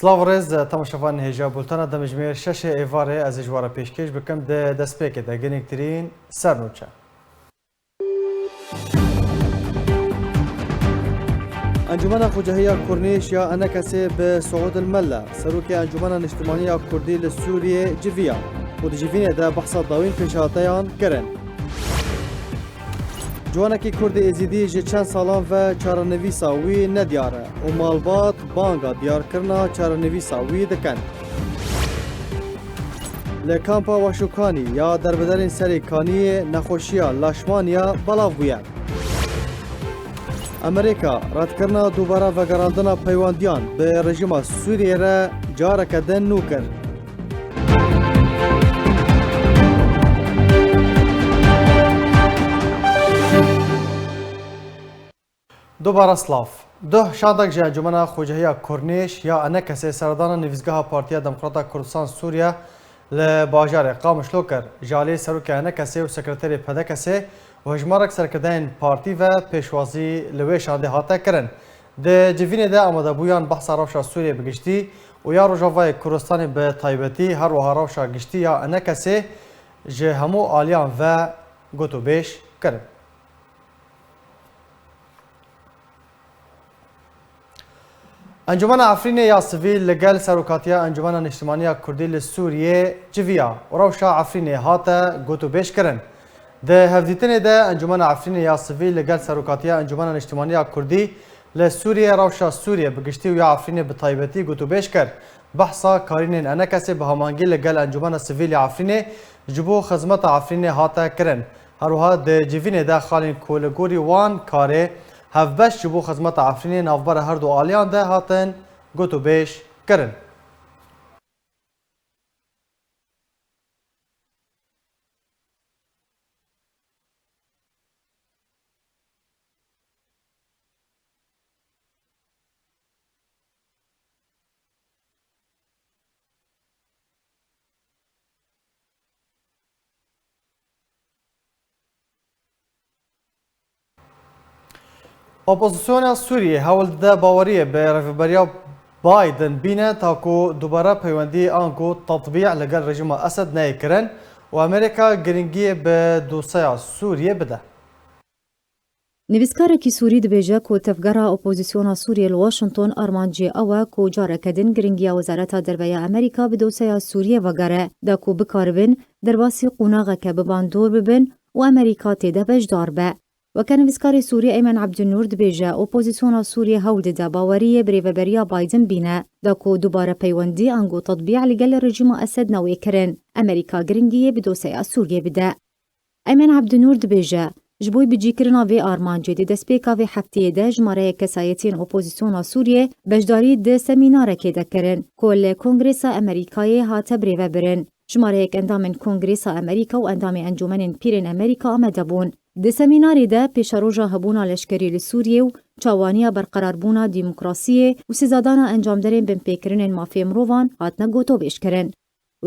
سلااو ڕێز تەماشەوان هێژا بولتانە دەمەژمێر شەشێ ئێوارێ ئەز ژوارە پێشکەش بکەم دەستپێکێدا گەنێکترین سەرنوچە. انجمن خوجهیا کرنیش یا انکسی به سعود الملا سروکی انجمن اجتماعی کردی لسوریه جویا و جوینه ده بحث داوین پیشاتیان کرن. جوانکی کردی ازیدی جه چند سالان و چارنویسا وی ندیاره و مالبات بانگا دیار کرنا چارنویسا وی دکن. لکامپا واشوکانی یا دربدرین سری کانی نخوشیا لاشمانیا بلاو بیاد. امریکا ردکرنا دوباره وگراندنا پیواندیان به رژیم سوریه را جارک دن نو کرد. دوباره سلاف ده شادک جه انجمن خوجهیا کرنیش یا انکسی سردان نویزگاه پارتیا دموکراتا کردستان سوریه لباجار قامشلو کرد. جالی سروک انکسی و سکرتری پدکسی و هجمارک سرکردن پارتی و پیشوازی لوی شانده هاته کرن. ده جوینه ده آمده بویان بحث روشا سوریه بگشتی و یا روژاوای کردستان به طایبتی هر و روشا گشتی یا انکسی جه همو آلیان و گوتو بیش کرن. انجمن عفرین یا سویل لگل سروکاتیا انجمن اجتماعی کردی لسوریه جویا و روشا عفرین هاته گوتو بیش کرن. ده هفدیتنه ده انجمن عفرین یا سویل لگل سروکاتیا انجمن اجتماعی کردی لسوریه روشا سوریه بگشتی و یا عفرین به طایبتی گوتو بیش کرد. بحثا کارین انکسی به همانگی لگل انجمن سویل عفرین جبو خدمت عفرین هاته کرن. هروها ده جوینه ده خالین کولگوری وان کاره هفبش جبو خدمت عفرین نافبر هر دو آلیان ده هاتن گوتو بیش کرن. اپوزیسیون سوریه هول ده باوریه به رهبری بایدن بینه تا کو دوباره پیوندی آنگو تطبیع لگل رژیم اسد نیکرن و امریکا گرینگی به دوسیا سوریه بده. نویسکارێکی سووری دەبێژە کۆ تەفگەرە ئۆپۆزیسیۆنا سووریە لە واشنتۆن ئەرمانجێ ئەوە کۆ جارەکەدن گرنگیە وەزارەتە دەربەیە ئەمریکا بە دۆسەیە سووریە وەگەرە دا کۆ بکاربن دەرباسی قوناغەکە بباندۆر ببن و ئەمریکا تێدە بەشدار بە. وەکە نویسکاری سووری ئەیمەن عەبدولنور دەبێژە ئۆپۆزیسیۆنا سووریە هەوڵ دەدا باوەریە برێڤەبەریە بایدن بینە دا کۆ دووبارە پەیوەندی ئەنگۆ تەطبیع لەگەل ڕژیمە ئەسەد نەوەیەکردن ئەمریکا گرنگیە بە دۆسەیە سووریە بدە. ئەیمەن عەبدولنور دەبێژە ji bo bicîkirina vê armancê di destpêka vê hefteyê de jmareyek kesayetiyên opozisyona Sûriyê beşdarî di semînarekê de kirin ku li Kongresa Amerîkayê hate birêvebirin. Jmareyek endamên Kongresa Amerîka û endamê Encûmenên Pîrên Amerîka amade bûn. Di semînarê de pêşeroja hebûna leşkerî li Sûriyê û çawaniya berqerarbûna dîmokrasiyê û sîzadana encamderên binpêkirinên mafê mirovan hatine gotobêjkirin.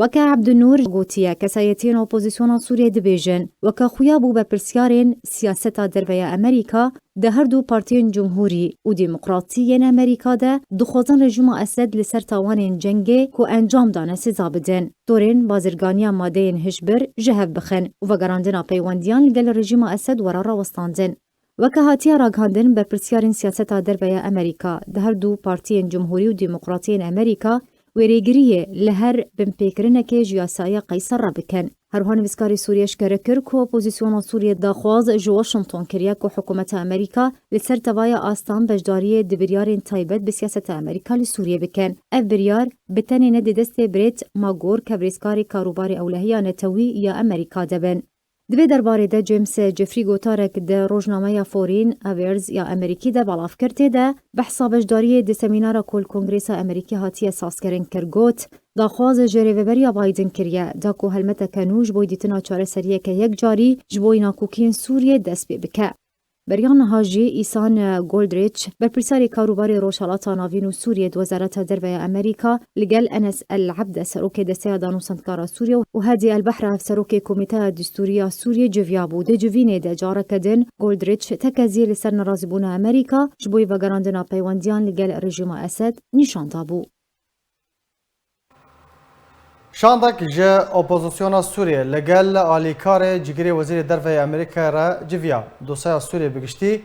وەکە عەبدولنور گوتیە کەسایەتیان ئۆپۆزیسیۆنا سووریە دەبێژن وەکە خویا بوو بە پرسیارên سیاسەتا دەربەیە ئەمریکا دە هەردوو پارتیên جمهوری û دیموکراتî yên ئەمریکا de dixwazin rejima Esed li ser tawanên cengê ku encam dane sêza bidin. Dorên bazirganiya madeyên hişbir ji hev bixin û vegerandina peywendiyan li gel rejima Esed were rawestandin. Weke hatiye ragihandin berpirsiyarên siyaseta derbeya Amerîka di herdû partiyên cumhurî û dîmokratiyên Amerîka wêrêgiriyê li her binpêkirinekê ji yasaya qeysar re bikin. Herwiha nivîskarê Sûriye şikare kir ku opozisyona Sûriye daxwaz ji Washington kiriye ku hikûmeta Amerîka li ser tevaya astan beşdariyê di biryarên taybet bi siyaseta Amerîka li Sûriye bikin. Ev biryar bi tenê ne di destê Brett Magor kevrêskarê karûbarê ewlehiya Netewî ya Amerîka dibin. Divê derbarê de James Jeffrey gotarek di rojnameya Foreign Affairs ya Amerîkî de balav kir têde behsa beşdariyê di semînara ku li Kongresa Amerîkî hatiye sazkirin kir got daxwaz ji rêveberiya Biden kiriye da ku helmeteke nû ji bo dîtina çareseriyeke yekcarî ji bo nakokiyên Sûriyê dest pê bike. Beriyan niha jî Îsan Goldrich berpirsarê karûbarê Rojhilata Navîn û Sûriyê di Wezareta Derveya Amerîka li gel Enes El Abd serokê desteya danûsandkara Sûriye û Hedî El Behr serokê Komîteya Distûriya Sûriye civiya bû. Di civînê de careke din Goldrich tekezî li ser nerazîbûna Amerîka ji bo vegerandina peywendiyan li gel rejima Esed nîşan dabû. شاندك جه اپوزیسیون سوریه لگل آلیکار جگری وزیر درفه امریکا را جویا دوسیا سوریه بگشتی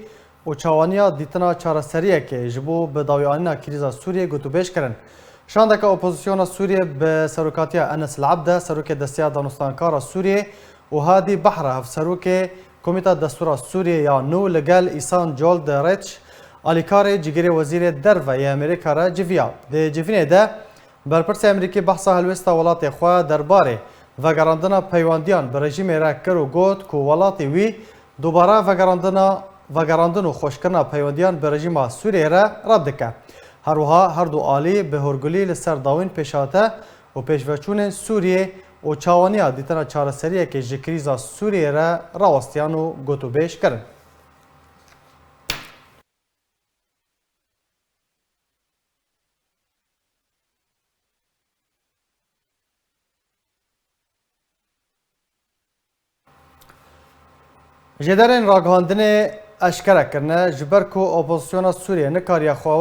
و چوانیا دیتنا چارەسەریە که جبو به داویانینا کریزا سوریه گوتو بیش کرن. شاندك اپوزیسیون سوریه به سروکاتیا انس العبده سروک دستیا دانستانکار سوریه و هادی بحره هف سروک کمیته دستور سوریه یا نو لگل ایسان جولد ریچ آلیکار جگری وزیر درفه امریکا را جویا ده جوینه ده برپرس امریکی بحثا هلوستا ولاتی خواه درباره وگراندنا پیواندیان به رژیم را کرو گوت که ولاتی وی دوباره وگراندن و خوشکرنا پیواندیان به رژیم سوریه را رد که. هروها هر دو آلی به هرگلی لسر داوین پیشاته و پیشوچون سوریه و چاوانیا دیتنا چارەسەریە که جکریزا سوریه را راوستیان و گوتو بیش کرن. جدرین راگهاندن اشکره کرنه جبر کو اپوزیسیون سوریه نکاریا خواه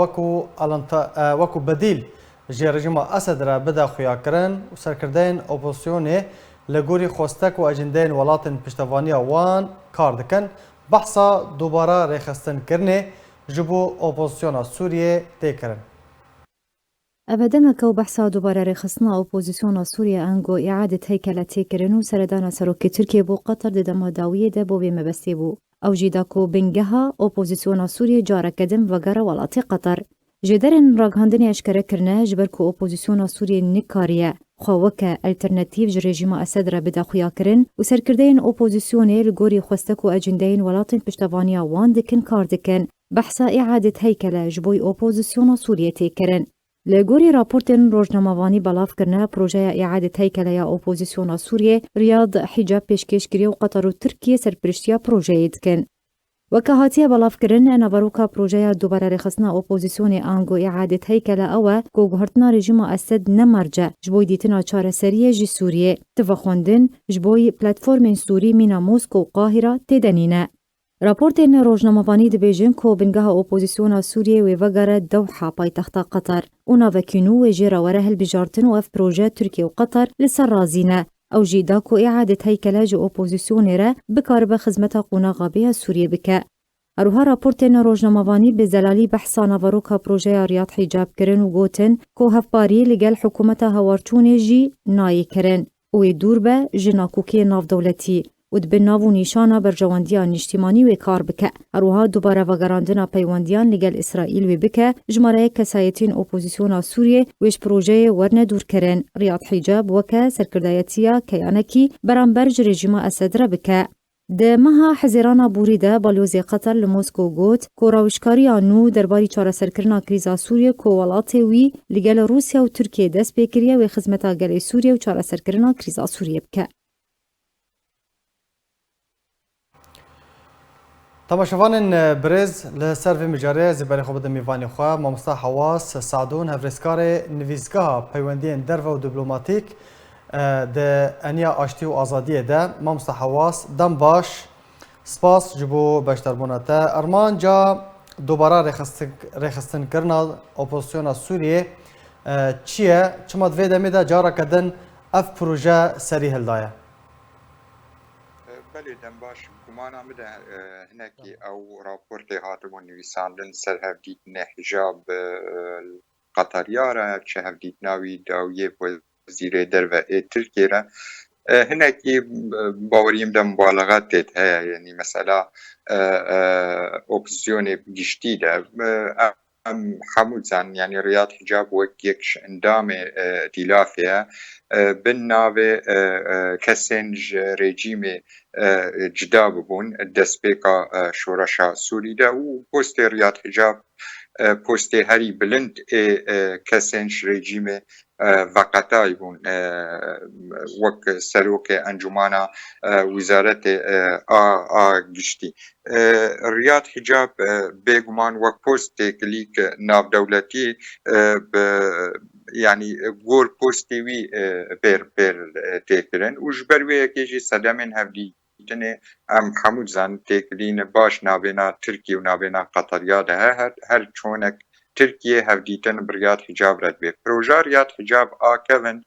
وکو بدیل جه رژیم اسد را بده خویا کرن و سرکردین اپوزیسیون لگوری خوستک و اجندین ولاتن پشتوانی وان کار دکن بحثا دوباره ریخستن کرنه جبو اپوزیسیون سوریه تی کرن. أبدما كو بحثا دوباره رخصنا أوبوزيسيون سوريا أنجو إعادة هيكلة تيكرن وسردانا سروك تركيا بو قطر دما داوية دبو بمبستي بو أو جيداكو بنجها أوبوزيسيون سوريا جارة كدم وغارة ولاتي قطر جدرن راگهاندنی اشکره کرنه جبر کو اپوزیسیون سوریه نکاریه خواوکه الترناتیو ج رژیم اسد را بده خویا کرن و سرکردین اپوزیسیون لگوری خوستک و اجندین ولاتن پشتوانیا وان دکن کار دکن بحثا اعاده هیکله جبوی اپوزیسیون سوریه تیکرن. لگوری راپورتن روزنامه‌وانی بلاف کرنه پروژه اعاده هیکله یا اپوزیسیون سوریه ریاض حجاب پیشکشگیری و قطر و ترکیه سرپرشتیا پروژه دکن. وكهاتيا بلاف كرن نافاروكا بروجيا دوباره رخصنا اپوزيسيوني انغو اعاده هيكله او كوغهرتنا رژیم اسد نمرجه جبوي ديتنا چارەسەریە جي سوریه تفخوندن جبوي پلاتفورم سوری مینا موسکو قاهره تدنينه راپورتن روزنامه‌وانی دبیجن کو بنگاه اپوزيسيون سوریه و وگره دوحه پایتخت قطر اونا وکینو و جرا ورهل بجارتن و اف بروجه ترکیه و قطر لسر رازینه او جیداکو اعاده هیکله جو اپوزیسیون را بکار به خدمت قوناغا به سوریه بکه. اروها راپورتن روزنامه‌وانی به زلالی بحثا ناواروکا پروژه ریاض حجاب کرن و گوتن کو هفباری لگل حکومت هاوارچون جی نایی کرن و دور به جناکوکی ناف دولتی و دبن ناو نیشانا برجواندیان اجتماعی و کار بکه. اروها دوباره وگراندنا پیواندیان لگل اسرائیل و بکه جماره کسایتین اپوزیسیون سوریه ویش پروژه ورنه دور کرن ریاض حجاب وکه سرکردایتیا کیانکی برانبرج رژیم اسد را بکه. ده مها حزیرانا بوریده بالوزی قطر لموسکو گوت که راوشکاری آنو درباری چاره سرکرنا کریزا سوریه که ولاته وی لگل روسیا و ترکیه دست بکریه و خدمتا گل سوریه و چاره سرکرنا کریزا سوریه بکه. تماشاوان برز لسر و مجاره زباله خوب میوانی خواه مامستا حواس سعدون هفرسکار نویزگاه پیوندین درو و دیپلماتیک ده انیا آشتی و آزادی ده مامستا حواس دم باش سپاس جبو بشتربونته ارمان جا دوباره رخصتن کرنا اپوزیسیون سوریه چیه چما دوی دمی ده جارا کدن اف پروژه سری هلدایه بله دم باش گمانا مده هناکی او راپورتی هاتبون نویساندن سر هفدیتن حجاب قطریاره چه هفدیتناوی داویه وزیر درو ترکیه را هناکی باوریم ده مبالغات تیت هیا یعنی مثلا اپوزیون گشتی ده حمود زن يعني رياض حجاب وكيكش اندام ديلافيا بالناوي كسنج ريجيم جداب بون الدسبيكا شورشا سوري دا وبوستي رياض حجاب بوستي هري بلند كسنج ريجيم وقتاي بون وك سروك انجمانا وزارة گشتي رياض حجاب بيغمان وك بوستي كليك ناف دولتي يعني غور بوستي وي بير تيكرن وجبروي كيجي صدمن هفدي تنه ام حمود زن تيكلين باش نابنا تركيا ونابنا قطر ياده هر چونك تركيا هفديتن برياض حجاب رد بي بروجا رياض حجاب آكوين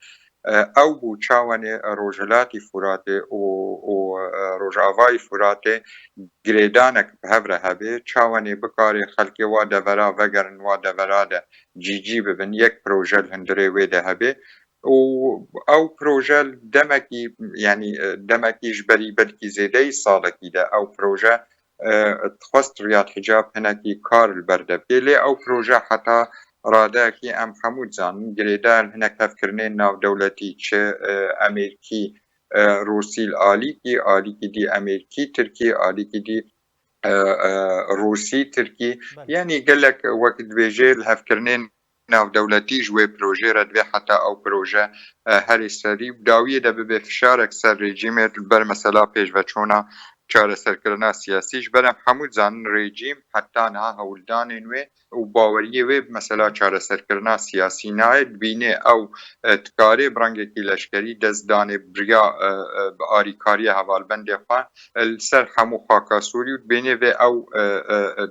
ئەو بوو چاوانێ ڕۆژهلاتی فوراتێ و ڕۆژاوای فوراتێ گرێدانێک هەورە هەبێ چاوانێ بکارێ خەلکێ وا دەڤەرا vەگەرن وا دەڤەرادە جیجی ببن یەک پرۆژە هەندرێ وێدە هەبێ و ئەو پرۆژە دەمەکی ینی دەمەکیش بەری بەلکی زێدەی ساڵێکیدا ئەو پرۆژە خواست ڕیاد حجاب هەنێکی کار بەردەبێ لێ ئەو پرۆژە حتا ڕادەکی ئەم هەموو زانن گرێدار هەنێک هەفکردنێ ناودەوڵەتی چ ئەمریکی رووسیل ئالیکی دی ئەمریکی ترکی ئالیکی دی رووسی ترکی یعنی گەلک وەک دوێژێ هەفکردنێن ناودەوڵەتیش وێ پرۆژێرە دوێ حتا ئەو پرۆژە هەری سەری داویە دەبێ فشارێک سەر ڕێژیمێت بەر مەسەلا پێشڤەچۆنا چارەسەرکردنا سیاسیش بەرەم هەموو زانن ڕێژیم حتا نها هەوڵدانێ نوێ و باوەریە وێ مەسەلا چارەسەرکردنا سیاسی نایەت بینێ ئەو تکارێ بڕەنگێکی لەشکەری دەستدانێ بریا ئاریکاریە هەواڵبەندێ خوا سەر هەموو خاکە سووری و بینێ وێ ئەو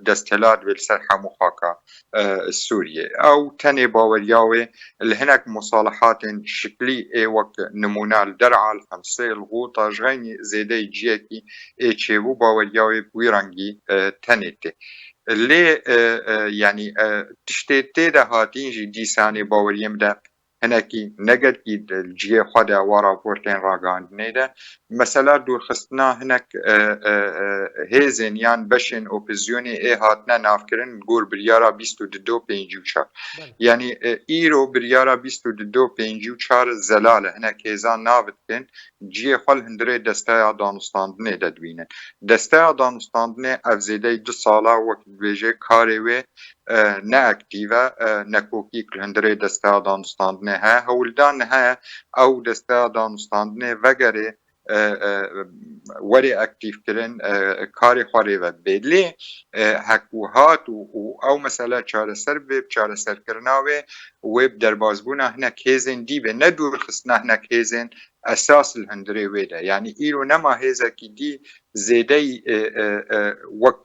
دەستهێلات وێ سەر هەموو خاکە سووریێ ئەو تەنێ باوەریاوێ لە هەنێک مصالحاتên شکلی وەک نمونە دەرعا الخەمسەی الغوطە ژغەینی زێدەی جیەکی چێبوو باوەریاوێ بووی ڕەنگی تەنێتێ لێ ینی تشتێ تێدا هاتینژی دیسانێ باوەریەمدا هەنێکی نەگەرکی جیێ خوادا وا راپۆرتێن ڕاگەاندنێدا مەسەلا دوورخستنا هەنێک هێزên یان بەشên ئۆپۆزیۆنێ هاتنە نافکردن گۆر بریارە 22/54 یعنی ئیرۆ بریارە 22/54 زەلالە هەنێک هێزان ناوت بکەن جیێ خەڵ هەندرێ دەستەیە دانوستاندنێ دەدوینن دەستەیە دانوستاندنێ ئەف زێدەی 2 ساڵە وەک دوێژێ کارێ وێ نەئەکتیڤە نەکۆکی هەندرێ دەستەیە دانوستاندنێ هەیە هەوڵدان هەیە ئەو دەستەیە دانوستاندنێ vegere وەرێ ئەکتیڤکردن کارێ خوارێڤە بێ لێ هەکوهات و ئەو مەسەلە چارەسەر بێ چارەسەرکردناوێ وێ دەربازبوونا هەنێک هێزên دî بێ نەدوورخستنا هەنێک هێزên ئەساس هەندرێ وێدا یعنی ئیرۆ نەما هێزێکی دی زێدەی وەک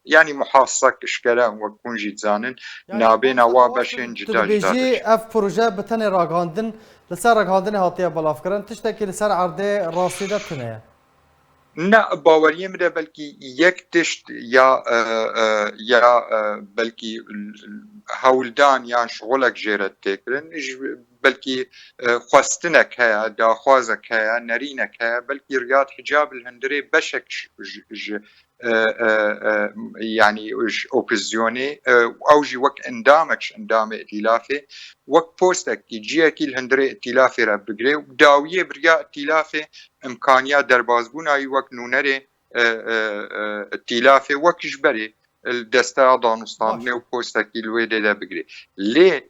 yani muhassak işkere ve kunjî zanin nabêna wa beşên cida bêjî ev proje bi tenê ragandin li ser ragandinê hatiye belavkirin tiştekî li ser erdê rastî de tune ye ne baweriyê min de belkî yek tişt ya belkî hewldan yan şixolek jê re têkirin belkî xwestinek heye daxwazek heye nerînek heye belkî riyad hicab li hundirê beşek ji يعني اوبوزيوني او جي وك اندامك اندام ائتلافي وك بوستك جيكي الهندري ائتلافي راه بگري وداويه بريا ائتلافي امكانيات دربازبون اي وك نونري ائتلافي وك جبري الدستا دانستان و بوستك الويده ده بگري لي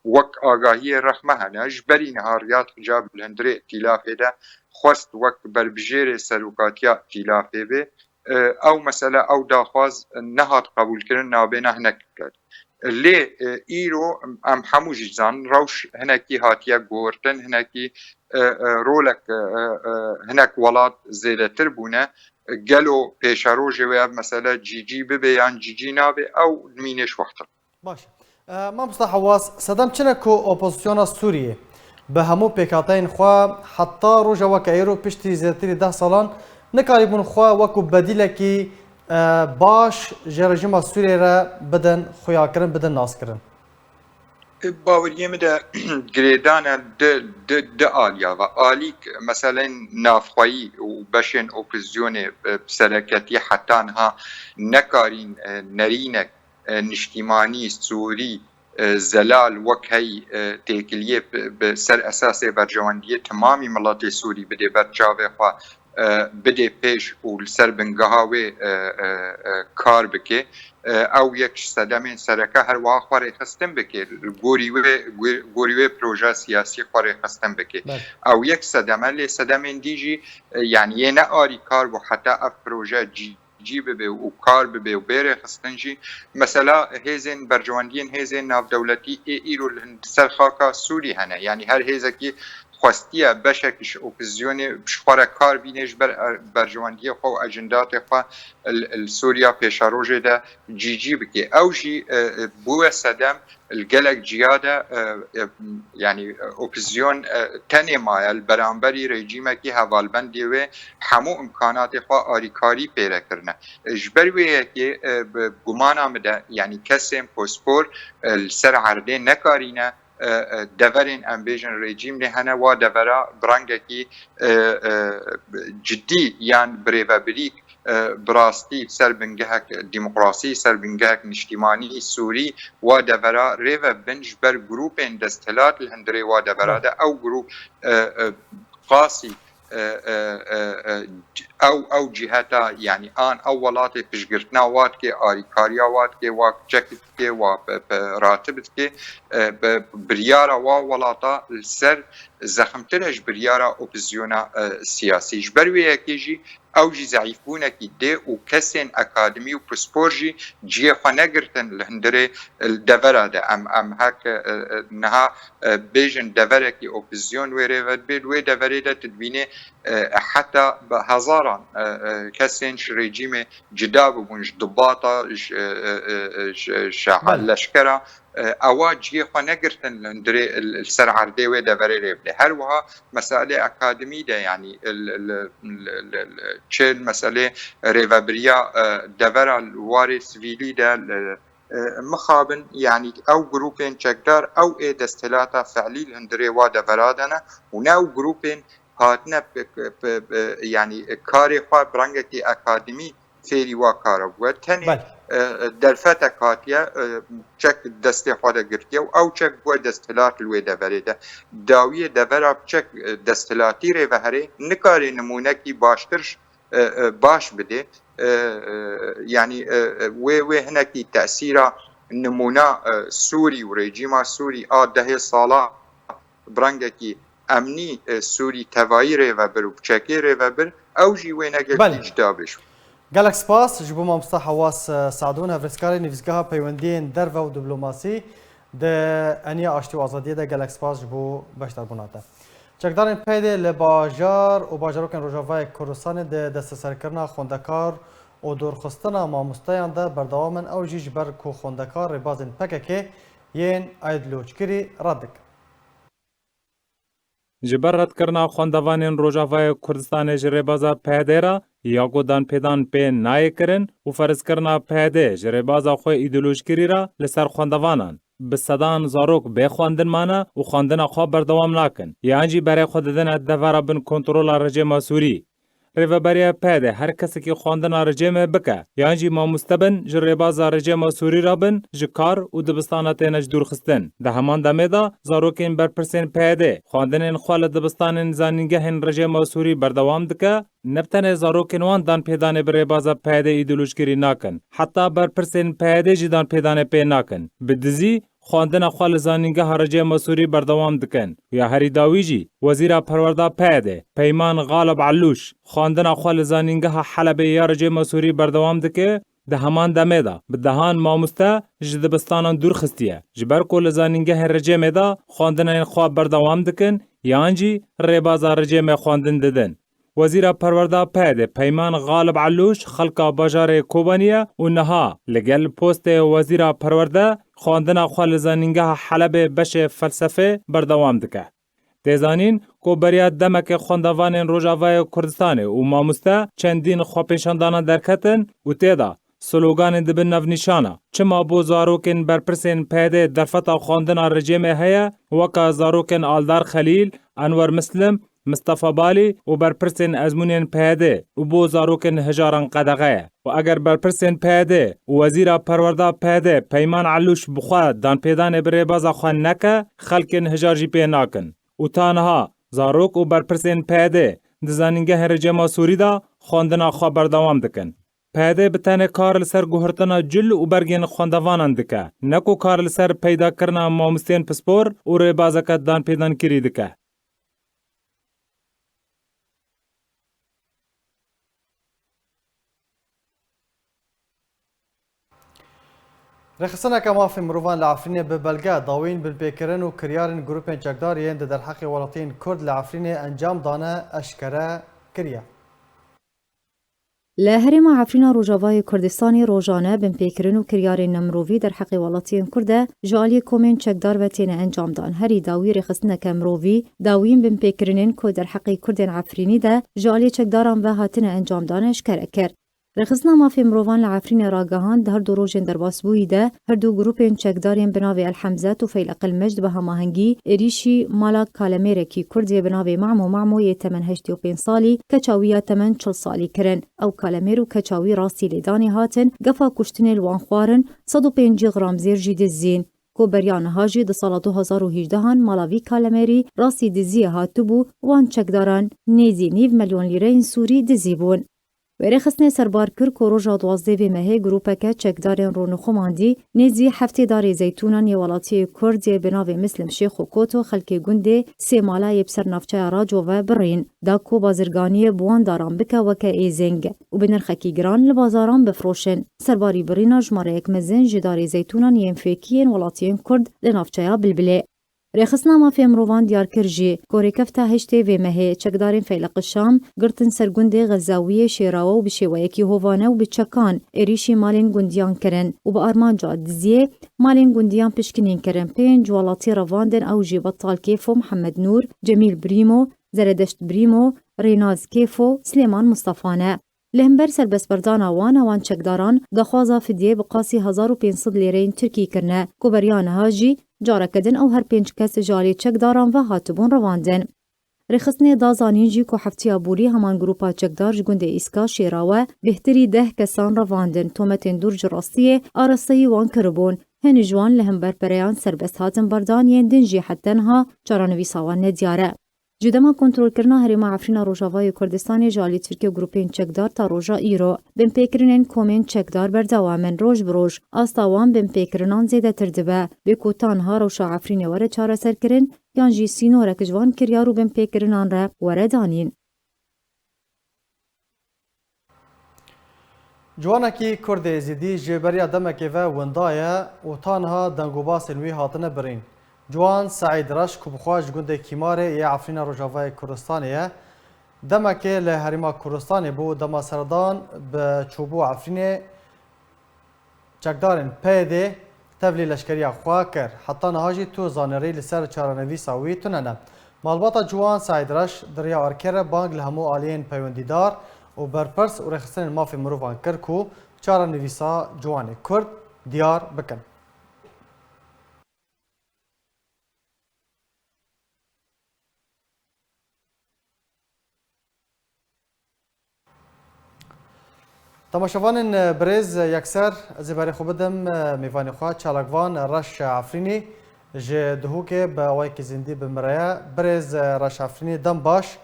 وك آگاهی رحمه هنه جبري نهاريات حجاب الهندري ائتلافي ده خواست وك بربجير سلوكاتيا ائتلافي به او مسألة او داخواز نهات قبول کردن نابینا هنک کرد لی ایرو ام همو جزان روش هنکی هاتیه گورتن هنکی رولک هنک ولاد زیده تر بونه گلو پیشاروجه و مسألة جی ببه یان جی نابه او مینش وقتر باش ما مصطفى حواس صدام چنه کو اپوزیسیون سوریه به همو پیکاتین خوا حتی روژه وک ایرو پشتی زیرتری 10 سالان نکاری بون خوا وکو بدیلکی باش جرجما سوریه را بدن خویا کرن بدن ناس کرن باوریم ده گریدانه ده آلیا و آلیک مثلا نافخوایی و بشن اپوزیون سرکتی حتی انها نکارین نرینک نشتیمانی سوری زلال وکی تکلیه بسر اساس برجواندیه تمامی ملت سوری بده برچاوه خوا بده پیش و سر بنگاهاوی کار بکه او یک صدمین سرکه هر واقع خواره خستم بکه گوریوی پروژه سیاسی خواره خستم بکه او یک صدمه لی صدمین دیجی یعنی یه نه آری کار و حتی اف پروژه جی ببه و کار ببه و بیره خستنجی مثلا هیزن برجواندین هیزن ناف دولتی ایرو سر خاکا سوری هنه یعنی هر هیزکی خواستیه بشکش اپوزیونی بشخوره کار بینش برجواندی خو اجندات خو سوریا پیشاروجه ده جی بکی او جی بوه صدم الجلك جيادة يعني اوبزيون تاني مايل برانبري ريجيما كي هوالبندي و همو امكانات خوا آريكاري بيرا كرنا جبروي كي بگمانا مده يعني كسين بوسپور السر عردين نكارينا دورين امبيجن ريجيم لهنا و دورا برانگكي جدي يعني بريفابريك براستی سر بنگهک دموکراسی سر بنگهک نشتیمانی سوری و دورا ریو بنج بر گروپ دستلات الهندری و دورا ده او گروپ قاسی او جهتا يعني آن اولات پشگرتنا وات که آریکاریا وات که و چکت که و راتبت که بریارا و ولاتا سر زخمترش بریارا اپوزیونا سیاسی جبروی یکیجی او جي ضعيفونه كي دي وكسن اكاديمي وبروسبورجي جي خنقرتن الهندري الدفرة ده ام هاك نها بيجن دفرة كي اوبزيون ويريفت بيد وي دفرة ده تدبيني حتى هزارا كسن ريجيم جداب ونج ضباطة لشكرة اواج جي خنقرتن الهندري السر عردي وي دفرة ريبلي هر وها مسألة اكاديمي ده يعني چه مسئله ریوابریا دورا الواری سویلی ده مخابن يعني او جروبين چکدار او ای دستلاتا فعلی الهندري و دورادنا و ناو جروبين هاتنا يعني كاري خواه برانگكي اكاديمي فيري و كاربوه تاني درفتا كاتيا چك دستي خواده گرتيا او چك بو دستلات الوي دوري ده داوية دورا چك دستلاتي ري وهري نكاري نمونكي باشترش باش بده يعني وي هناكي تأثير نمونا سوري وريجيما سوري ده صالة برانگكي امني سوري توايري وبر وبچكي ري وبر او جي ويناگل جدابش گلک سپاس جبو مامستا حواس سعدون هفرسکاری نویسگاه پیوندین در و دیپلماسی ده انیا آشتی و آزادی ده گلک سپاس جبو بشتر بناته چکدارن پیده لباجار و باجاروکن روژاوای کردستان ده دست سرکرنا خوندکار و دورخستنا ماموستایان ده بردوامن او جیج بر کو خوندکار ربازن پککه ین ایدلوچکری ردک جبر رد کرنا خواندوانین روژاوای کردستان جربازا پیده را یا گودان پیدان پی نای کرن و فرض کرنا پیده جربازا خوی ایدولوژکری را لسر خواندوانان به صدان زاروک بخواندن مانا و خواندن خواب بردوام ناکن یعنی برای خود دن دوارا بن کنترول رژیم سوری ریوبریا پیده هر کسی که خواندن رژیم بکه یعنی ما مستبن جرباز رژیم سوری را بن جکار و دبستانات نج دور خستن ده همان دمه دا زاروکین برپرسین پیده خواندن خال دبستان زانینگه رژیم سوری بردوام دکه نبتن زاروکین وان دان پیدان برباز پیده ایدولوژگری ناکن حتی برپرسین پیده جدان پیدان پی ناکن بدزی خواندن خال زانینگه رژیم سوری بردوام دکن یا هری داویجی وزیر پرورده پیده پیمان غالب علوش خواندن خال زانینگه حلب یا رژیم سوری بردوام دکه ده همان دمه دا به دهان ماموسته جدبستانان دور خستیه جبر کل زانینگه رژیم دا خواندن این خواب بردوام دکن یانجی ریباز رژیم خواندن ددن وزیر پرورده پیده پیمان غالب علوش خلقا باجار کوبانیه و نها لگل پوست وزیر پرورده خواندن خوال زانینگه حلب بش فلسفه بردوام دکه. تیزانین کو بریا دمک خواندوان روژاوای کردستان و ماموسته چندین خواپیشاندانا درکتن و تیدا سلوگان دبن نونیشانا چما بو زاروکن برپرسین پیده درفتا خواندن رژیم هیا وکا زاروکن آلدار خلیل انور مسلم مصطفى بالي و برپرسین ازمونین پیده و بو زاروکن هجاران قدغه و اگر برپرسین پیده و وزیر پرورده پیده پیمان علوش بخوا دان پیدان بره بازا خوان نکه خلکن هجار جی پی ناکن و تانها زاروک و برپرسین پیده دزانینگه رژیم سوری دا خواندنا خواه بردوام دکن. پیده بتنه کار لسر گوهرتنا جل و برگین خواندوانان دکه نکو کار لسر پیدا کرنا مامستین پسپور و ری بازکت دان پیدان کری دکه. رخصنا كما في مروفان لعفرين ببلغا داوين بالبيكرن وكريارن جروبين چکدارین در حق ولاتین کرد لعفرين انجام دانه اشکره کریا. لهرم عفرين روجاوای کردستانی روزانه بن پیکرن و کریارین نمروی در حق ولاتین کرده جالی کومن چکدار و تین انجام دان هری داوی رخصنا کمروی داوین بن پیکرنن کو در حق کردن عفرینی ده جالی چکداران و هاتن انجام دانش کرد. رخصنا ما في مروفان لعفرين راگهان ده هر دو روژن در باسبوی ده هر دو گروپین چکدارین بناوی الحمزة و فیلق المجد به هماهنگی ایریشی مالا کالمیرکی کردی بناوی معمو ی 85 سالی کچاوی 80 سالی کرن او کالمیر و کچاوی راستی لیدانی هاتن گفا کشتن الوان خوارن 105 غرام زیر جید زین کو بریان هاجی ده سال 2018 مالاوی کالمیری راستی دزی هاتو بو وان چکداران نیزی 9 میلیون لیره سوری دزی بون. ورخصنه سربار کر که روژا 12 مهه گروپکه چکدارین رو نخوماندی نیزی هفته داری زیتونان یوالاتی کردی بناوی مسلم شیخ و کوتو خلکی گنده سی مالای بسر نفچه راجو و برین دا کو بازرگانی بوان داران بکه وکه ایزنگ و بنرخکی گران لبازاران بفروشن سرباری برینا جماره یک مزن جداری زیتونان یم فیکین ولاتین کرد لنفچه بلبله. رخصنا ما في مروان ديار كرجي كوري كفتا هشتي في مهي چكدارين فيلق الشام قرتن سرگوندي غزاوية شيراو و بشيويكي هوفانه و بچكان اريشي مالين گونديان کرن و بارمان جا دزيه مالين گونديان پشكنين کرن پين جوالاتي رواندن او جي بطال كيفو محمد نور جميل بريمو زردشت بريمو ريناز كيفو سليمان مصطفانه لهمبر سربسبردانا وان چکداران دخوازا فدیه بقاسی 1500 لیرین ترکی کرنه کو بریان هاجی جاره کدن او هر 5 کس جالی چکداران و هاتبون رواندن. رخصنه دازانین جی کو هفتی بوری همان گروپا چکدار جگونده ایسکا شیراوه بهتری 10 کسان رواندن تومتین دور جراستیه آرستایی وان کربون هن جوان لهمبر پریان سربست هاتن بردان یندن جی حتنها چارانوی ساوان ندیاره. جدما کنترل کرنا هرما عفرین روجاوای کردستان جالی ترکیه گروپین چکدار تا روژا ایرو بن پیکرنن کومن چکدار بردوامن روژ بروژ آستاوان بن پیکرنان زیده تردبه بکو تانها روشا عفرین وره چاره سر کرن یان جی سینو رکجوان کریارو بن پیکرنان را وره دانین. جوانکی کرد زیدی جبریا دمکی و وندایه و تانها دنگوباس نوی هاتنه برین. جوان سعید رش که بخواهش گنده کیماره یه عفرین روجاوای کردستانیه دمکه لحریما کردستانی بو دما سردان به چوبو عفرین چکدارن پیده تبلی لشکری خواه کر حتی نهاجی تو زانری لسر چارانوی ساوی توننه مالباتا جوان سعید رش دریا ارکر بانگ لهمو آلین پیوندیدار و برپرس و رخصن مافی مروفان کرکو چارانویسا جوان کرد دیار بکن. تماشاوان برز یکسر از برای خوب دم میوانی خواه چالکوان رش عفرینی جه دهو که با وای که زندی بمرایه برز رش عفرینی دم باش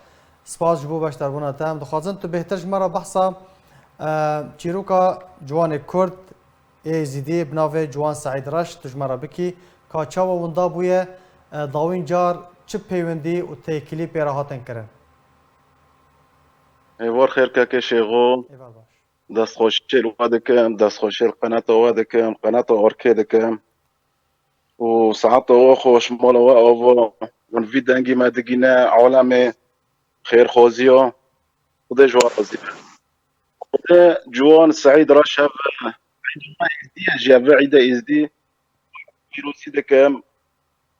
سپاس جبو باش دربونه تام دخوازن تو بهتر جمعه بحثا چیروکا جوان کرد ایزیدی بناوه جوان سعید رش تجمعه بکی که چاوا وندا بویه داوین جار چه پیوندی و تیکلی پیرا هاتن کرن ایوار خیر که شیغو دست خوشیل وادکم دست خوشیل قنات وادکم قنات أوركي دکم و ساعات خوش مال و ونفيدانجي ما دقينا عالم خير خوزيو وده جوازي وده جوان سعيد رشب عندما ازدي جاب عيدا ازدي بيروزي دكم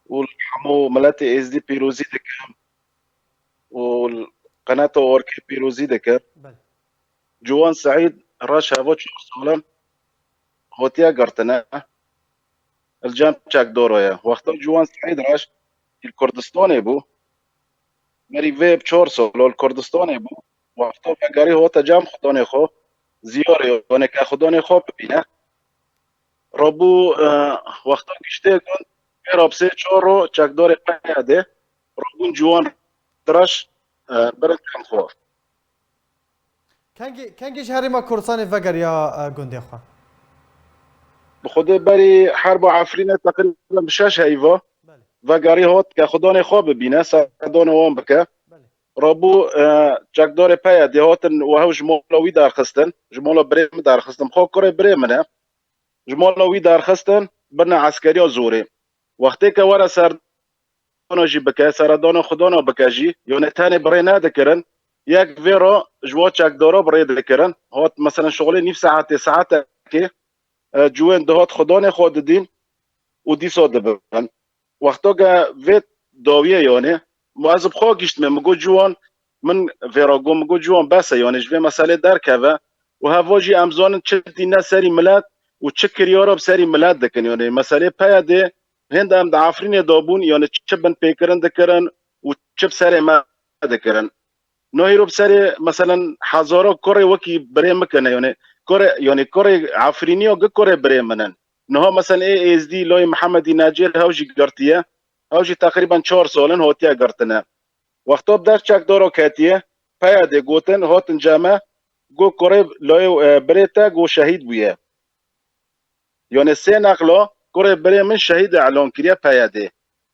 والحمو ملاتي ازدي بيروزي دكم والقناة أوركي بيروزي دكم جوان سعيد راشا وجه صولم هوتيا قرتنا الجام تشاك دورويا وقت جوان سعيد راش الكردستاني بو مري فيب تشورسو لو الكردستاني بو وقت بقاري هوتا جام خدوني خو زياري ونك خدوني خو ببينا ربو وقت كشتي كون رابسي تشورو تشاك دوري قاعده ربون جوان دراش برد كم خو کنگی شهری ما کردستان وگر یا گنده خواه بخوده بری حرب عفرینه تقریبا بشش هیوا وگری هات که خدانه خواب ببینه سردان وان بکه رابو چکدار پیاده هاتن و هاو جمالوی درخستن جمالا بریم درخستن خواه کاره بریم نه جمال وی درخستن برنا عسکری زوره وقتی که ورا سردان جی بکه سردان خدانا بکجی یعنی تانه برای ندکرن یک ویرا جوا چکدارا برای دکرن هات مثلا شغل نیف ساعت که جوان دهات خدان خود دین و دیسا دبن وقتا که ویت داویه یعنی معذب خواه گشت مگو جوان من ویراگو مگو جوان بسه یعنی جوه مسئله درکه و هواجی امزان چه دینه سری ملت و چه کریارا بسری ملت دکن یعنی مسئله پیاده هند هم دا عفرین دابون یعنی چه بن پیکرن دکرن و چه بسری ما دکرن نهی رو بسری مثلا هزارا کره وکی بره مکنه یعنی کره عفرینی و کره بره منن نها مثلا ASD لای محمدی ناجر هاوجی گرتیه هاوجی تقریبا 4 سالن هاتیه گرتنه وقتا بدر چک دارو کاتیه پیاده گوتن هاتن جامعه گو کره لای بریتا گو شهید بویه یعنی 3 نقلا کره بره من شهید اعلان کریه پیاده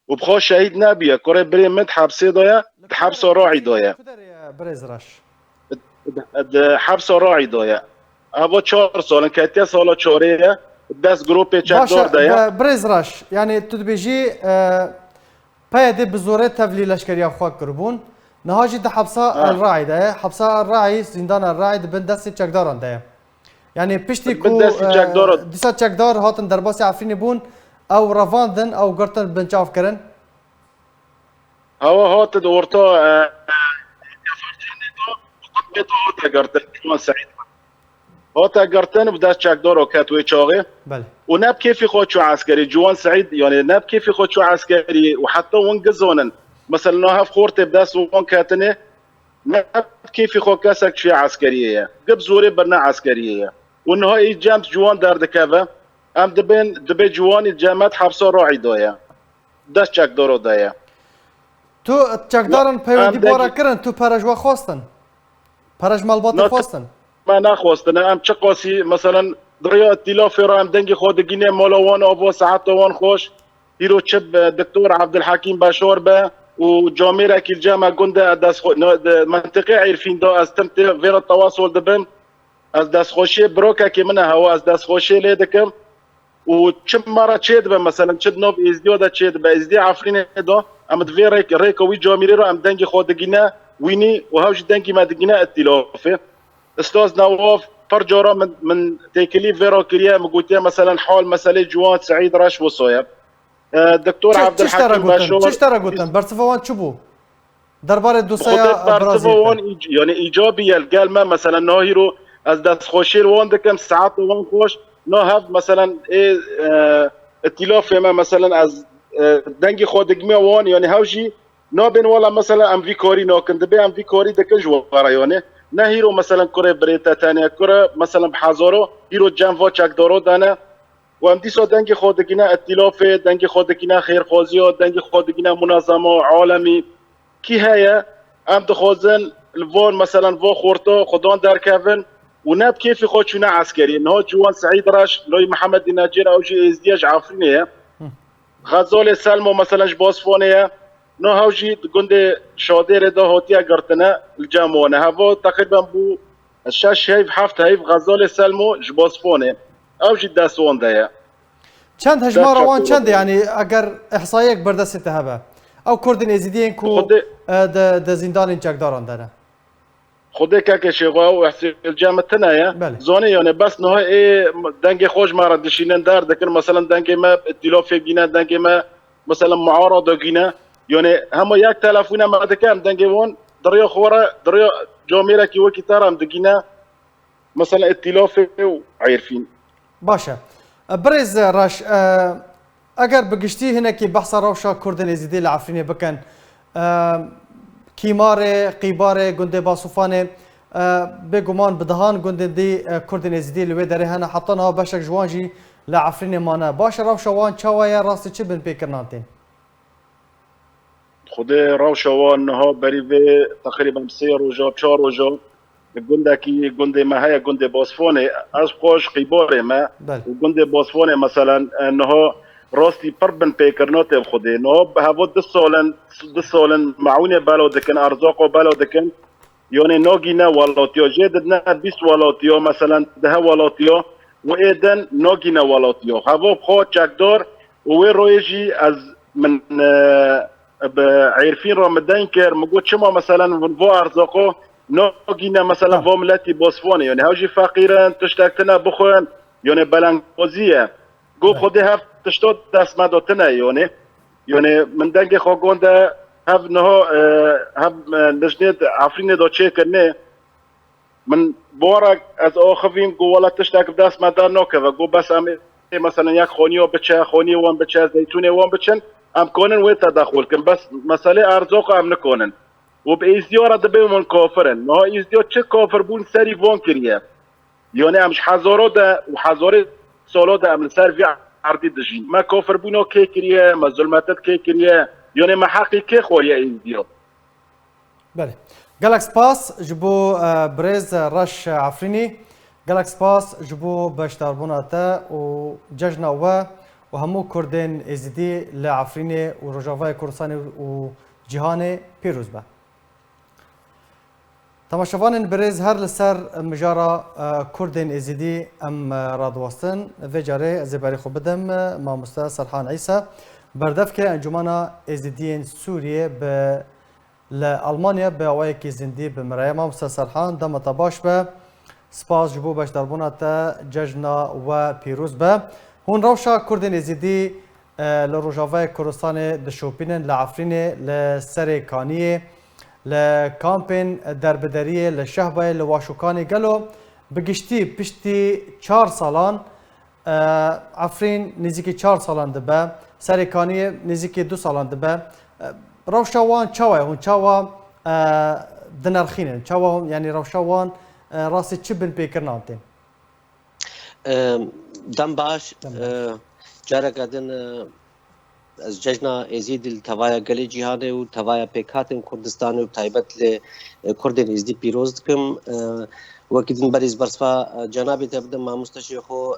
و بخوا شهید نبیه کره بره من حبسه دایا حبس راعی دایا حبس راعی دایا هوا 4 سالن کاتیه سالا 4 دست گروپ چک دار دایا برز راش یعنی تو دبیجی پیاده بزوره تفلی لشکری خواک کربون نهاجی ده حبسا الراعي ده حبسا الراعي زندان الراعي ده بن دست چکداران ده يعني پشتی کو دیسا چکدار هاتن درباس عفرینی بون او رواندن او گرتن بنچاف کرن هوا هات دورتا هات گرتن جوان سعید هات گرتن بدست چکدار و کتوی چاقه بله و نب كيف يخوتشو عسكري جوان سعيد يعني نب كيف يخوتشو عسكري وحتى وين قزونن مثلا نهاف خورتي بداس وين كاتنه نب كيف يخو كاسك شي عسكريه قب زوري برنا عسكريه وانه هاي جامت جوان دار دكافا ام دبي جوان الجامات حبسه راعي دويا داس چك دورو دايا تو چکدارن پیوندی بارا کرن تو پرجوا خواستن پرج مالبات خواستن ما نخواستن ام چه قاسی مثلا دریا ائتلاف را هم دنگ خودگینه مالوان آبا ساعت وان خوش هیرو چب دکتور عبدالحکیم بشار به و جامعه اکیل جامعه گنده دست منطقه عرفین دا از تمت ویرا تواصل دبن از دست خوشی بروکه که منه هوا از دست خوشی لیدکم و چم مرا چید به مثلا چد نوب ازدیو دا چید به ازدی عفرین دا امد ویرا ریکوی جامعه را هم دنگ خودگینه وینی و هاوش دنگی مدگینه ائتلافه استاذ نواف فرجورا من تكليف فيرو كريا مقولتي مثلا حول مساله جوان سعيد راش وصويب دكتور عبد الحكيم باشور چش ترى قلتن برسفوان شبو دربار دوسايا برسفوان يعني ايجابي قال ما مثلا ناهيرو از دست خوشير وان دكم ساعات وان خوش نو هاف مثلا ايه ائتلاف ما مثلا از دنگي خودگمي وان يعني هاوجي نو بين ولا مثلا ام في كوري نو كند بي ام في كوري دك جوارا يعني نه هیرو مثلا کره بریتا تانیه کره مثلا بحضارو هیرو جنفا چکدارو دانه و هم دیسا دنگ خودگینه ائتلاف دنگ خودگینه خیرخوازی ها دنگ خودگینه منظمه عالمی کی هیا هم دخوازن الوان مثلا وا خورتا خدان درکون و نب کیفی خودشونه عسکری نه جوان سعید راش لای محمد ناجر او جی ازدیاج عفرینه غزال سلمو مثلا جباسفانه نو هاوجي گنده شادر ده هاتیه گرتنه الجامعه هوا تقریبا بو 6 هیف 7 هیف غزال سلمو جباسفونه اوجي داسوان ده چند هجمار وان چند يعني اگر احصائيك بردست هبه او كردن ازيدين كو د زندان چکداران داره خود که شیغا و احساس الجامعه تنایا زونه يعني بس نه ای دنگ خوش مارا دشینن در دکن مثلا دنگ ما ائتلاف گینه دنگ ما مثلا معارضه گینه يعني هم ياك تلفونا ما دكام دنجيون دريا خورا دريا جاميرا كي وكي ترام دقينا مثلا ائتلاف وعارفين باشا برز راش اگر بقشتي هنا كي بحث روشا كردن ازيدي العفريني بكن كيمار قيبار گنده باصوفانه بگمان بدهان گنده دي كردن ازيدي لوي داره هنا حطنا باشك جوانجي لعفريني مانا باشا روشا وان چاوايا راستي چه بن بيكرنانتين خود روشوان ها بریوه تقریبا 3 روزا 4 روزا گنده گنده ما هيا گنده باسفونه از خوش قیباره ما و گنده باسفونه مثلا انها راستی پربن پیکرنات خوده نه هوا 2 سالن معونه بالا دکن ارزاق بالا دکن يعني ناگینه ولاتیا جدد نه 20 ولاتیا مثلا 10 ولاتیا وإيدن نوجينا ولاتيو هذا بخو تشكدور ورويجي از من عارفين رمضان كير مقول شما مثلا من فو أرزاقه نوجينا مثلا فو ملاتي بوسفوني يعني هاوجي فقيرا تشتاكتنا بخوان يعني بلانكوزية قو خودي هف تشتود دست مدوتنا يعني من دنگ خوگون ده هف نهو هف نجنید عفرين دو چه کرنه من بورك از آخویم گو ولا تشتاك بدست مدار نوكه و گو بس ام مثلا یک خونيو بچه خوني وان بچه زيتوني وان بچن ام كونن وين تدخل كن بس مسألة أرزاق ام نكونن وبإزديارة دبي من كافرن ما إزديار چه كافر بون سري وان كريه يعني امش حزارو ده وحزاري سالو ده ام سر في عرضي دجين ما كافر بونو كي كريه ما ظلماتت كي كريه يعني ما حقي كي خويا إزديار بله گلک سپاس جبو برز رش عفرینی گلک سپاس جبو بشتربوناته و ججنا و همو کردین ازدی لعفرینی و رجاوای کردستانی و جهان پیروز به تماشاوان برز هر لسر مجارا کردین ازدی ام رادواستن و جاره زباری خوب بدم ماموستا سرحان عیسی بردف که انجمنا ازدیین سوریه به لألمانيا بأوایکی زندی به مرای ماموستا سرحان دمتا باش به سپاس جبو باش دربونا تا ججنا و پیروز به هون روشا کردین ازیدی لروجاوای کردستان دشوپینن لعفرین لسر کانیه لکامپین دربدریه لشهبای لواشوکانی گلو بگشتی پشتی 4 سالان عفرین نزیکی 4 سالان دبه سر کانیه نزیکی 2 سالان دبه روشاوان چاوه هون چاوه دنرخینن چاوه هم یعنی روشاوان راسي تشبن بيكرنانتين دم باش جارا قدن از ججنا ازيد التوايا قلي جهاده و توايا بيكاتن كردستان و تايبت لكردن ازدي بيروز دكم وكدن بريز برصفا جنابي تبدأ مع مستشيخو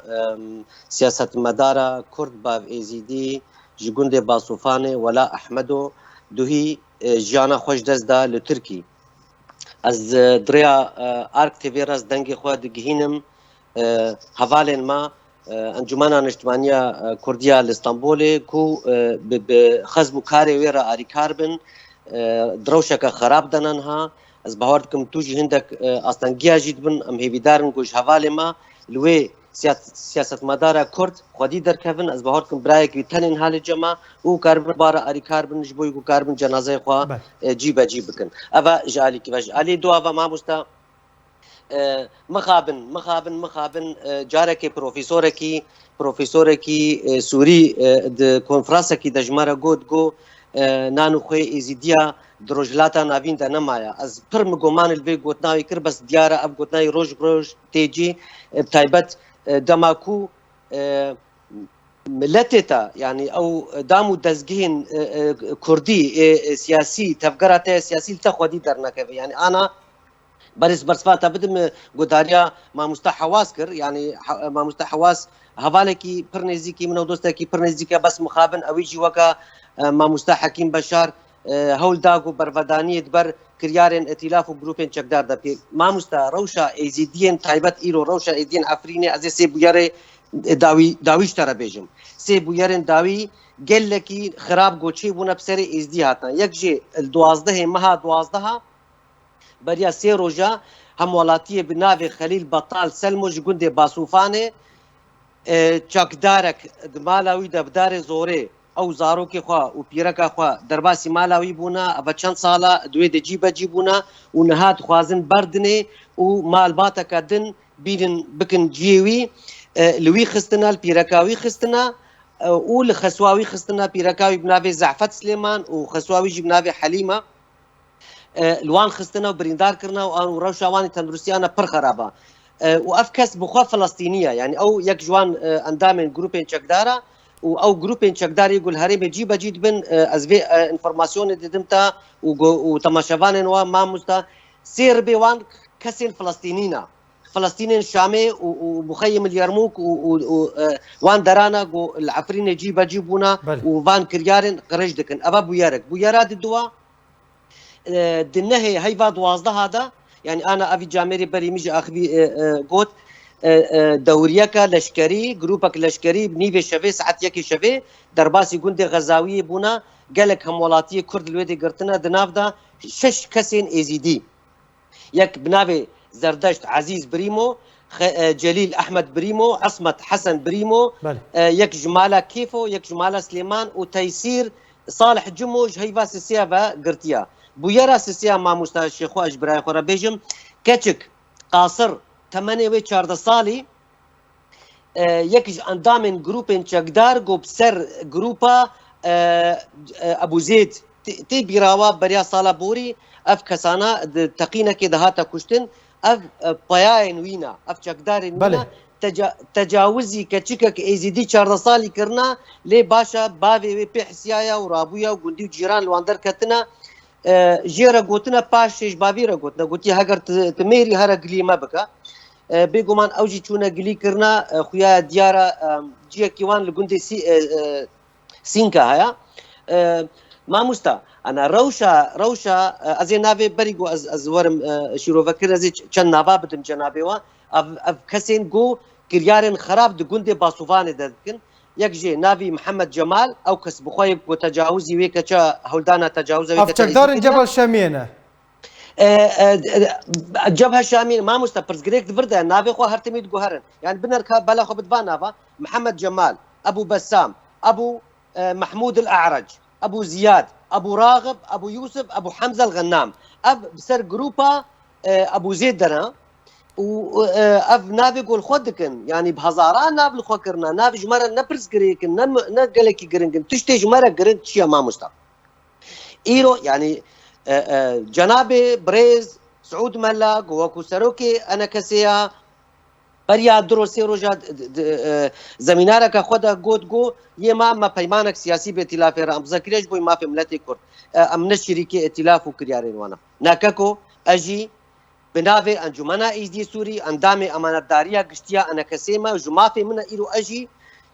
سياسة مدارة كرد باف ازيدي جگوند باصوفانه ولا احمدو دوهي جانا خوش دست دا لتركي از دریا آرک تیویراز دنگی خود گهینم حوالن ما انجمن اجتماعی کردیا لإسطنبول کو بخزم کاری ویرا آری کاربن دروشک خراب دننها از باورد کم توجی هندک استنگیا جید بن ام هیویدارن گوش حوال ما لوی سیاست مدار کرد خودی در کفن از باورد کم برای که تنین حال جمع او کاربن بارا آری کاربن جبوی کو کاربن جنازه خوا جیب بکن اوا جالی کی وجه علی دو اوا ما مستا مخابن جارك بروفيسور كي سوري د كونفرنس كي دجمره جو نانو خوي ازيديا دروجلاتا نافين دا نمايا از پرم گومان البي گوتناوي كر بس ديارا اب گوتناي روج تيجي بتايبت دماكو ملتتا يعني او دامو دزگين كردي سياسي تفكرات سياسي تخودي درنك يعني انا برصفات بدم قداريا ما مستحواس كر يعني ما مستحواس هوالكي برنزيكي من دوستكي برنزيكي بس مخابن اويجي وكا ما مستحكيم بشار هول داغو برفدانيه بر كريارن ائتلاف وجروبين چقدار دا ما مستا روشا ايزيدين تايبت ايرو روشا ايدين افريني از سي بويره داويش ترى بيجم سي بويرن داوي قلكي خراب گوچي بونا بسري ازدي هاتنا يكجي ال12 مها 12 بريا سي روجا هم ولاتيه بناوي خليل بطال سلموج گوند باصوفانه چاکدارک مالاوی دبدار زوره او زاروکی خوا او پیرکا خوا درباسی مالاوی بونا اب چند سالا دوی د جیب جیبونا او نهات خوازن بردنه او مال باتا کدن بینن بکن جیوی لوی خستنا البيركاوي خستنا او لخسواوي خستنا بيركاوي بنافي زعفت سليمان وخسواوي جبنافي حليمه لوان خستنا وبريندار كرنا وروشاواني تندرسيانا پر خرابه وافكس بخوا فلسطينيه يعني او يك جوان اندامن جروبين چقدارا او جروبين چقدار يقول هري بجيب جيد بن از في انفورماسيون ددمتا وتماشوان و ما مستا سير بيوان كسين فلسطينينا فلسطين شامي ومخيم اليرموك وان درانا العفرين جيبونا وفان كريارن قريش دكن ابا بويارات الدواء دنهي هيفا 12 هذا يعني انا افي جامري بري ميجي اخبي قوت دوريك لشكري جروبك لشكري بنيفي شفي ساعات يكي شفي درباسي جندي غزاوي بونا قالك هم ولاتي كرد الويدي قرتنا دنافدا 6 كسين ايزيدي يك بنافي زردشت عزيز بريمو جليل احمد بريمو عصمت حسن بريمو يك جماله كيفو يك جماله سليمان وتيسير صالح جموج هيفا سيسيافا قرتيا بويرا سيسيا ما مستشار الشيخو اجبراي خورا بيجم كتشك قاصر 8 سالي يكج اندامن جروبين چقدار گو بسر جروبا ابو زيد تي بيراوا بريا صالا بوري اف كسانا تقينا كده هاتا كشتن اف باياين وينا اف چقدارين وينا تجاوزي كچكك ايزيدي 4 سالي كرنا لي باشا باوي بي حسيايا ورابويا وغندي جيران لواندر كتنا جيرا قوتنا باشش بابيرا قوتنا قوتي هاگر تميري هرا قلي ما بكا بيقومان اوجي چونا قلي كرنا خويا ديارا جيا كيوان لقندي سينكا هيا ما مستا انا روشا ازي نافي بريغو از ورم شيرو فكر ازي چن نافا بدم جنابيوا اف كسين جو كريارن خراب دقندي باصوفان دكن يكجي نافي محمد جمال او كس بخويب وتجاوزي ويكا هولدانا تجاوزي ويكا افتقدار جبل شامينه جبهه شامين ما مستبرز جريك دفردا نافي خو هرتميد جوهرن يعني بنركا بلا خو بدفانافا محمد جمال ابو بسام ابو محمود الاعرج ابو زياد ابو راغب ابو يوسف ابو حمزه الغنام بسر جروبا ابو زيد درا و نافي قول خودكن يعني بهزاران نافي خوكرنا نافي جمره نبرز جريكن نقلكي جرينكن تشتي جمره جرين تشيا ما مستب ايرو يعني جنابي بريز سعود ملاق وكو سروكي انا كسيا بريا دروسي رجا زمينارك خدا قد جو يما ما بيمانك سياسي بائتلاف رام ذكريش بوي ما في ملتي كرد امن شريكي ائتلاف وكريارين وانا ناكاكو اجي بنافي انجمنا ايزدي سوري اندامي امانتداريه قشتيا انا كسيما جمافي من ايرو اجي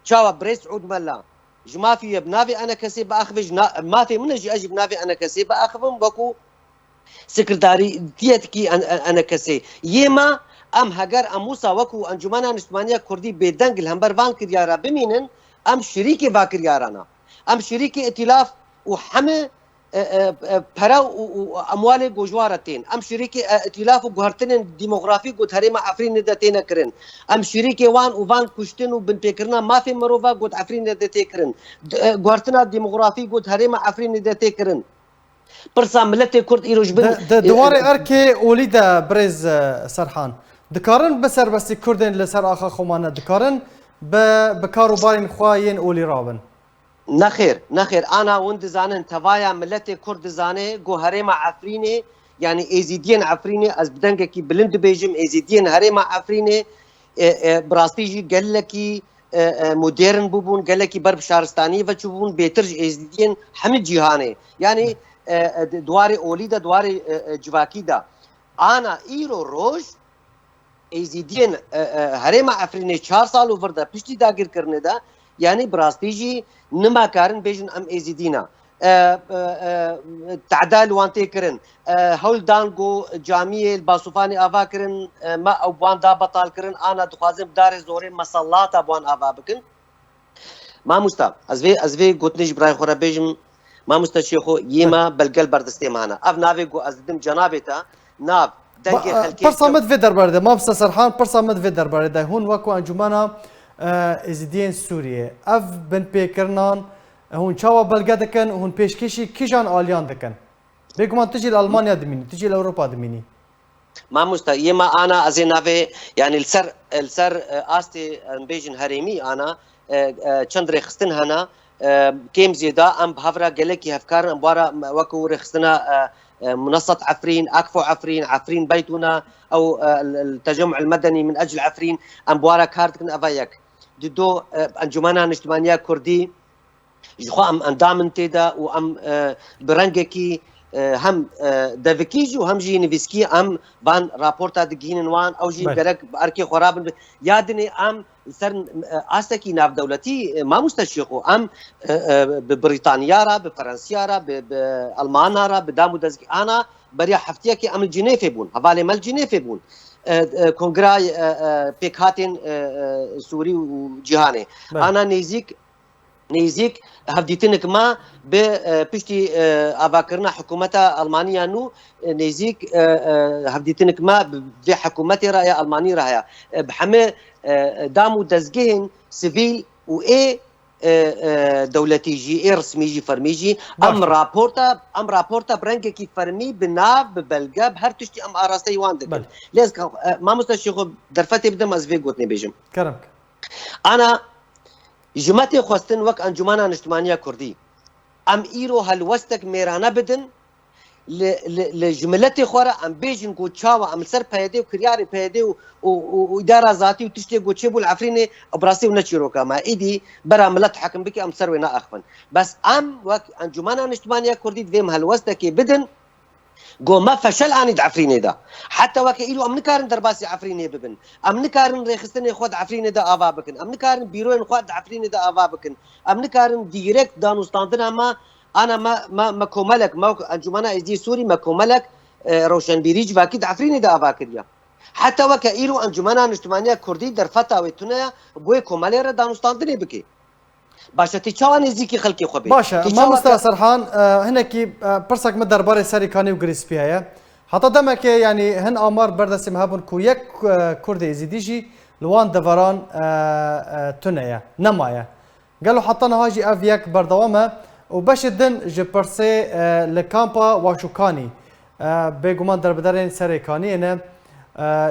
تشاوا بريز سعود ملاق جمافي بنافي انا كسي باخفج ما في من اجي بنافي انا كسي باخفم بكو سكرتاري تيتكي انا كسي يما ام هاجر اموسا وكو انجمنا نسمانيا كردي بيدنگ الهمبر وان كريارا بمينن ام شريكي باكريارانا ام شريكي ائتلاف وحمي برا واموال جوجوارتين ام شريكي ائتلاف وغهرتن ديموغرافي قد هريما عفرين دتين كرن ام شريكي وان كشتن وبن بكرنا ما في مروفا قد عفرين دتين كرن غهرتنا ديموغرافي قد هريما عفرين دتين كرن برسا ملتي كرد ايروج بن دواري اركي وليدا بريز سرحان دكارن بسر بس كردن لسر اخا خمانه دكارن بكارو بارين خواين اولي رابن نخير انا وند زانن توايا ملتي كرد زانه جو هريما عفريني يعني ايزيدين عفريني از بدنكي بلند بيجم ايزيدين هريما عفريني براستيجي قالكي مودرن بوبون قالكي برب شارستاني وتشوفون بيترج ايزيدين حمد جيهاني يعني دواري اوليدا دواري جواكيدا انا ايرو روج ايزيدين هريما عفريني 4 سال وفردا پشتي داگير کرنے دا يعني براستيجي نما كارن بيجن ام ايزيدينا تعدال وانتي كرن هول دانغو جامعه الباسوفاني افا كرن ما او بوان دا بطال كرن انا دخوازم دار زوري مصلات ابوان افا بكن ما مستا ازوي گوتنيش براي خورا بيجم ما مستا شيخو يما بالقلب بردستي معنا اف نافي جو ازدم جنابتا ناف دنگي خلكي برصمت في دربارده ما بس سرحان برصمت في دربارده هون وكو انجمانا ازدين سوريا اف بن بيكرنان هون چاوا بلگه دکن هون پیشکشی کیجان آلیان دکن بگمان تجي لألمانيا دميني تجي لأوروبا دميني ما مستا يما انا ازي نافي يعني السر استي بيجن هريمي انا چند رخصتن هنا كيم زيدا ام بهفرا گلكي هفكار ام بارا وكو رخصتنا منصة عفرين اكفو عفرين بيتنا او التجمع المدني من اجل عفرين ام بوارا كارتكن افايك دو انجمنا نجتمانيا كردي جخوا ام اندامن تيدا و ام برنگكي هم دافيكيج و هم جي نيفسكي ام بان رابورتا دگينن وان او جي برك اركي خراب يادني ام سر استكي ناف دولتي ما مستشيخو ام ببريطانيا را بفرنسيا را بالمانيا را بدامو دزكي انا بريا حفتيكي ام الجنيف بون حوالي مال جنيف بون کنگرای پیکاتین سوری و جهانی آنا نزیک هفدیتنک ما به پشتی آواکرنا حکومت آلمانیا نو نزیک هفدیتنک ما به حکومت رای آلمانی رای بحمه دامو دزگهن سیویل و ای دولتی جی ای رسمی جی فرمی جی ام راپورتا برنگ کی فرمی بناف ببلگه هر تشتی ام آراسته یوان دکن لیز ما مستشیخو درفتی بدم از وی گوتنی بیجم کرم انا جماعتي خواستن وك انجمانا اجتماعية كردي ام ايرو هالوستك ميرانا بدن لجملتي خورا ام بيجن قو تشاوا ام سر بيدي وكرياري بيدي واداره ذاتي وتشتي قو تشيبو العفريني براسي ونشيروكا ما ايدي برا ملت حكم بك ام سر وينا اخفن بس ام وك انجمانا اجتماعية كردي ديم هالوستك بدن قو ما فشل عن عفريني دا حتى وكيلو ام نكارن درباسي عفريني ببن ام نكارن ريخستني خود عفريني دا افا بكن ام نكارن بيروين خود عفريني دا افا بكن ام نكارن ديريكت دانوستاندنا ما انا ما كوملك ما انجمانا ازدي سوري ما كوملك روشن بيريج واكيد عفريني دا افا كريا حتى وكيلو انجمانا اجتماعيه كردي درفتا وتنيا بوي كومالير دانوستاندني بكي باشا تيچوان نزيكي خلقي خوبي باشا ما مستر سرحان هناكي برسك من درباري سريكاني وغريسبي هيا حتى دمك يعني هن امار بردسم هابن كو يك كردي يزيديجي لوان دفران تنيا نمايا قالوا حطنا هاجي اف يك بردوامه وباش الدن جبرسي لكامبا واشوكاني بيغمان دربدارين سريكاني انا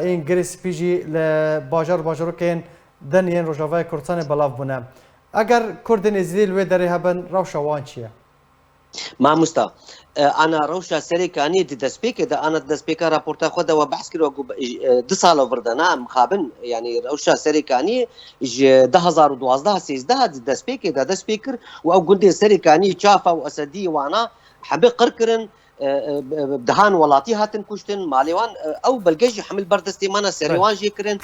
این غريسبي جي لباجر كين دنيان روجافاي كردستان بلاف بنا اگر کردن ازدیل و داره هبن روشا وان چیه؟ ما مستا انا روشا سريكاني دسبيك ده انا دسبيك رابورتا خدا وبحث كرو 2 سال وردنا مخابن يعني روشا سريكاني 2012 13 دسبيك ده دسبيكر او قلت سريكاني شافا واسدي وانا حبي قركرن بدهان ولاتي هاتن كشتن ماليوان او بلقيش حمل بردستيمانا سريوان جيكرن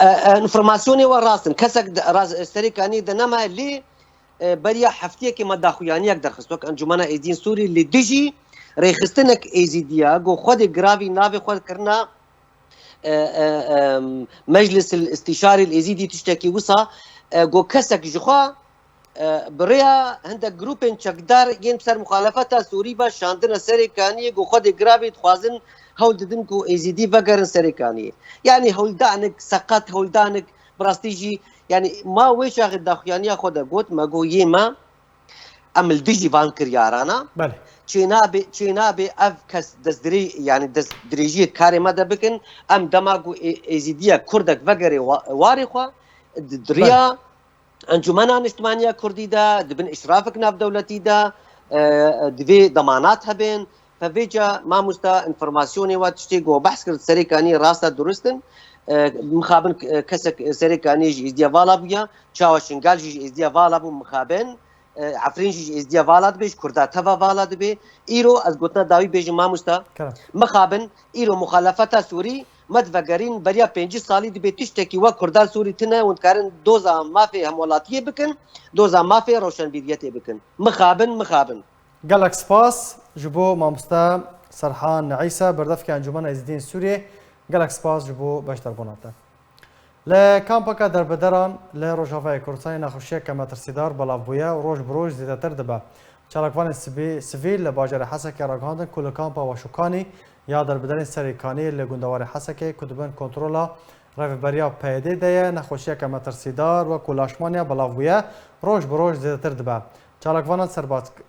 انفورماسيوني وراسن كسك راس سريكاني دنما اللي بريا حفتيه كما داخوياني يقدر خصوك انجمانا ايدين سوري اللي دجي ريخستنك ايزيديا جو خد جرافي نافي خد كرنا مجلس الاستشاري الايزيدي تشتكي وصا جو كسك جخوا بريا عندك جروبين چقدار ين بسر مخالفتا سوري با شاندنا سريكاني جو خد جرافي تخوازن هول ددنكو ايزيدي فقرن سريكاني يعني هول دانك سقط هول دانك براستيجي يعني ما ويش اخذ داخيانيا خدا قوت ما قو يما امل ديجي فانكر يارانا بله چينابي اف كس دزدري يعني دزدريجي كاري مادا بكن ام دماغو ايزيديا كردك فقري وارخوا دريا انجمنا اجتماعيه كردي دا دبن اشرافك ناف دولتي دا دبي ضماناتها بين فبيجا ما مستا انفورماسيوني واتشتي جو بحث كرت سريكاني راستا درستن مخابن كسك سريكاني جي ازديا فالا بيا تشاوشنغال جي ازديا فالا بو مخابن عفرين جي ازديا فالا بيج كردا تفا فالا دبي ايرو از قلتنا داوي بيج ما مستا مخابن ايرو مخالفتا سوري مدفقرين بريا 5 سالي دبي تشتكي و كردال سوري تنا وندكارن دوزا ما في همولاتيه بكن دوزا ما في روشن بيديتي بكن مخابن قالك سباس جبو مامستا سرحان عيسى بردفك انجمن ازدين سوريا قالك سباس جبو باشتر بوناتا لكامبكا دربدران لروجافاي كردستان ناخوشيه كما ترسيدار بلاف بويا وروج بروج زيادتر دبا چالکوان سیویل لباجر حسکه راگاندن کل کامپا و شوکانی یا دربدرین سریکانی لگوندوار حسکه کدوبن کنترولا رفبریا پیده دیه نخوشیه که مترسیدار و کلاشمانیا بلاویه روش بروش زیادتر دبه چالکوان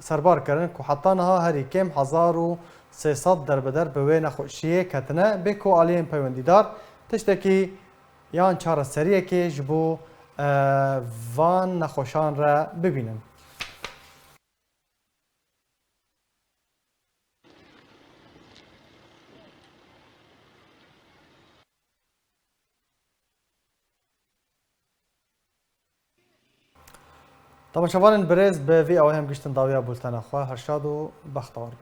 سربار کردن که حتی نها هری کم 1300 دربدر به نخوشیه کتنه به کو آلین پیوندیدار تشتکی یان چار سریه که جبو وان نخوشان را ببینن. طبعا شوالن برز به وی او هم گشتن داویا بولتن اخواه هرشاد و بختوار